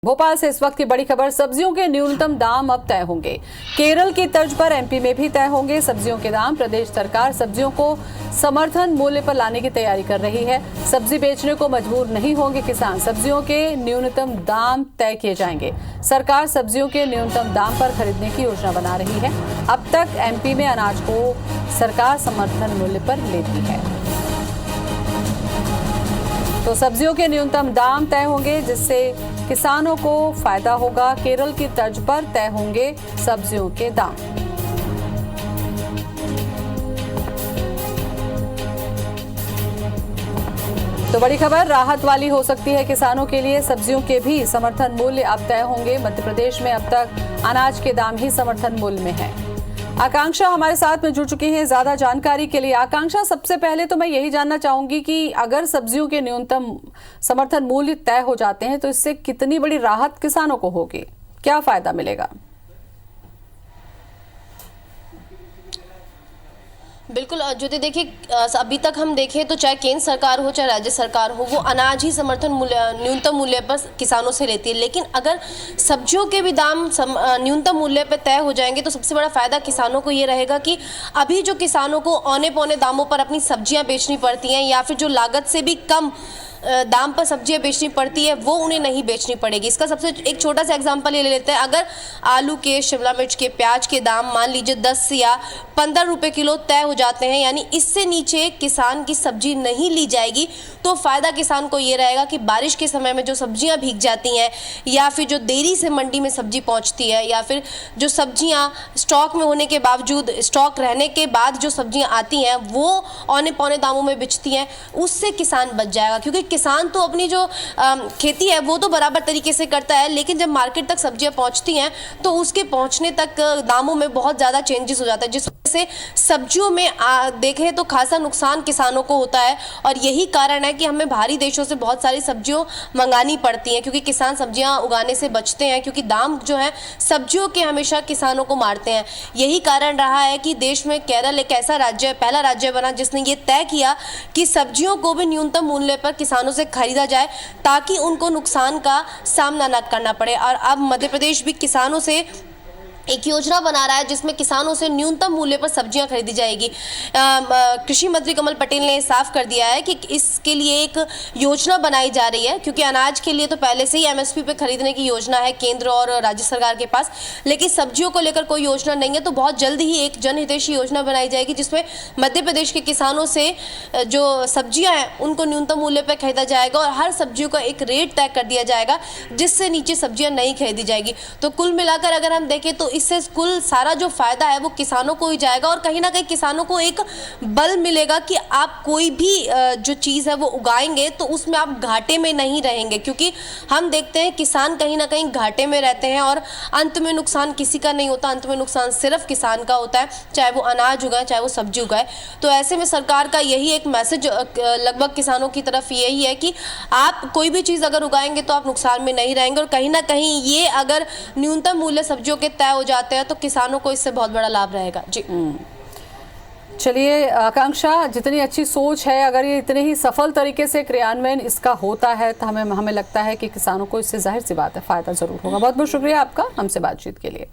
भोपाल से इस वक्त की बड़ी खबर, सब्जियों के न्यूनतम दाम अब तय होंगे। केरल की तर्ज पर एमपी में भी तय होंगे सब्जियों के दाम। प्रदेश सरकार सब्जियों को समर्थन मूल्य पर लाने की तैयारी कर रही है। सब्जी बेचने को मजबूर नहीं होंगे किसान। सब्जियों के न्यूनतम दाम तय किए जाएंगे। सरकार सब्जियों के न्यूनतम दाम पर खरीदने की योजना बना रही है। अब तक एमपी में अनाज को सरकार समर्थन मूल्य पर लेती है, तो सब्जियों के न्यूनतम दाम तय होंगे जिससे किसानों को फायदा होगा। केरल की तर्ज पर तय होंगे सब्जियों के दाम। तो बड़ी खबर राहत वाली हो सकती है किसानों के लिए। सब्जियों के भी समर्थन मूल्य अब तय होंगे। मध्य प्रदेश में अब तक अनाज के दाम ही समर्थन मूल्य में है। आकांक्षा हमारे साथ में जुड़ चुकी हैं ज्यादा जानकारी के लिए। आकांक्षा, सबसे पहले तो मैं यही जानना चाहूंगी कि अगर सब्जियों के न्यूनतम समर्थन मूल्य तय हो जाते हैं तो इससे कितनी बड़ी राहत किसानों को होगी, क्या फायदा मिलेगा? बिल्कुल ज्योति, देखिए अभी तक हम देखें तो चाहे केंद्र सरकार हो चाहे राज्य सरकार हो, वो अनाज ही समर्थन मूल्य न्यूनतम मूल्य पर किसानों से लेती है। लेकिन अगर सब्जियों के भी दाम न्यूनतम मूल्य पर तय हो जाएंगे तो सबसे बड़ा फायदा किसानों को ये रहेगा कि अभी जो किसानों को औने पौने दामों पर अपनी सब्जियां बेचनी पड़ती हैं या फिर जो लागत से भी कम दाम पर सब्जियां बेचनी पड़ती है वो उन्हें नहीं बेचनी पड़ेगी। इसका सबसे एक छोटा सा एग्जांपल ये ले लेते हैं। अगर आलू के, शिमला मिर्च के, प्याज के दाम मान लीजिए 10 या 15 रुपए किलो तय हो जाते हैं, यानी इससे नीचे किसान की सब्जी नहीं ली जाएगी, तो फायदा किसान को ये रहेगा कि बारिश के समय में जो सब्जियां भीग जाती हैं या फिर जो देरी से मंडी में सब्जी पहुंचती है या फिर जो सब्जियां स्टॉक में होने के बावजूद, स्टॉक रहने के बाद जो सब्जियां आती हैं वो औने पौने दामों में बिकती हैं, उससे किसान बच जाएगा। क्योंकि किसान तो अपनी जो खेती है वो तो बराबर तरीके से करता है, लेकिन जब मार्केट तक सब्जियां पहुंचती हैं तो उसके पहुंचने तक दामों में बहुत ज़्यादा चेंजेस हो जाता है, जिस वजह से सब्जियों में देखें तो खासा नुकसान किसानों को होता है। और यही कारण है कि हमें बाहरी देशों से बहुत सारी सब्जियां मंगानी पड़ती हैं, क्योंकि किसान सब्जियां उगाने से बचते हैं, क्योंकि दाम जो है सब्जियों के हमेशा किसानों को मारते हैं। यही कारण रहा है कि देश में केरल एक ऐसा राज्य, पहला राज्य बना जिसने ये तय किया कि सब्जियों को भी न्यूनतम मूल्य पर किसानों से खरीदा जाए ताकि उनको नुकसान का सामना न करना पड़े। और अब मध्य प्रदेश भी किसानों से एक योजना बना रहा है जिसमें किसानों से न्यूनतम मूल्य पर सब्जियां खरीदी जाएगी। कृषि मंत्री कमल पटेल ने साफ कर दिया है कि इसके लिए एक योजना बनाई जा रही है, क्योंकि अनाज के लिए तो पहले से ही एमएसपी पे खरीदने की योजना है केंद्र और राज्य सरकार के पास, लेकिन सब्जियों को लेकर कोई योजना नहीं है। तो बहुत जल्द ही एक जनहितैषी योजना बनाई जाएगी जिसमें मध्य प्रदेश के किसानों से जो सब्जियाँ हैं उनको न्यूनतम मूल्य पर खरीदा जाएगा और हर सब्जियों का एक रेट तय कर दिया जाएगा जिससे नीचे सब्जियाँ नहीं खरीदी जाएगी। तो कुल मिलाकर अगर हम देखें तो इससे कुल सारा जो फायदा है वो किसानों को ही जाएगा और कहीं ना कहीं किसानों को एक बल मिलेगा कि आप कोई भी जो चीज़ है वो उगाएंगे तो उसमें आप घाटे में नहीं रहेंगे, क्योंकि हम देखते हैं किसान कहीं ना कहीं घाटे में रहते हैं और अंत में नुकसान किसी का नहीं होता, अंत में नुकसान सिर्फ किसान का होता है, चाहे वो अनाज उगाए चाहे वो सब्जी उगाए। तो ऐसे में सरकार का यही एक मैसेज लगभग किसानों की तरफ यही है कि आप कोई भी चीज़ अगर उगाएंगे तो आप नुकसान में नहीं रहेंगे। और कहीं ना कहीं ये अगर न्यूनतम मूल्य सब्जियों के तय हो जाते हैं तो किसानों को इससे बहुत बड़ा लाभ रहेगा। जी चलिए आकांक्षा, जितनी अच्छी सोच है, अगर ये इतने ही सफल तरीके से क्रियान्वयन इसका होता है तो हमें लगता है कि किसानों को इससे जाहिर सी बात है फायदा जरूर होगा। बहुत बहुत शुक्रिया आपका हमसे बातचीत के लिए।